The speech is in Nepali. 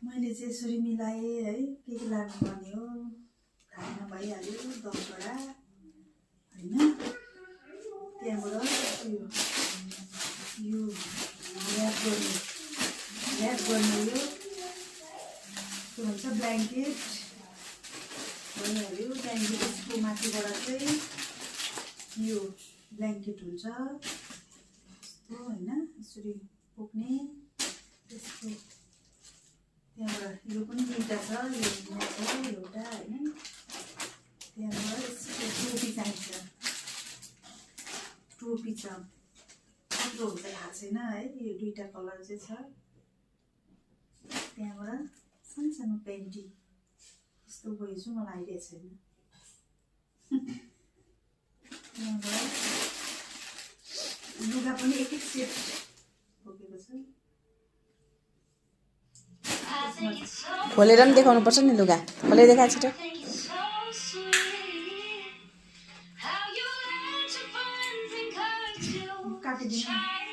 मैले चाहिँ यसरी मिलाएँ है, के लाग्नुपर्ने हो थाहा नभइहाल्यो 10 वटा होइन। त्यहाँबाट यो ल्याप गर्ने यो के भन्छ ब्ल्याङ्केट भइहाल्यो। त्यहाँदेखि यसको माथिबाट चाहिँ यो ब्ल्याङ्केट हुन्छ यस्तो होइन, यसरी बोक्ने। त्यसको त्यहाँबाट यो पनि दुईवटा छ, यो एउटा होइन। त्यहाँबाट यसको टोपी चाहिन्छ, टोपी छ, कस्तो हुन्छ थाहा छैन है। यो दुईवटा कलर चाहिँ छ। त्यहाँबाट सानो पेन्टी यस्तो बोकेछु, मलाई आइडिया छैन। त्यहाँबाट लुगा पनि एक सेट बोकेको छ। खोलेर पनि देखाउनु पर्छ नि लुगा, खोलेर देखा छिटो। काटिदिनु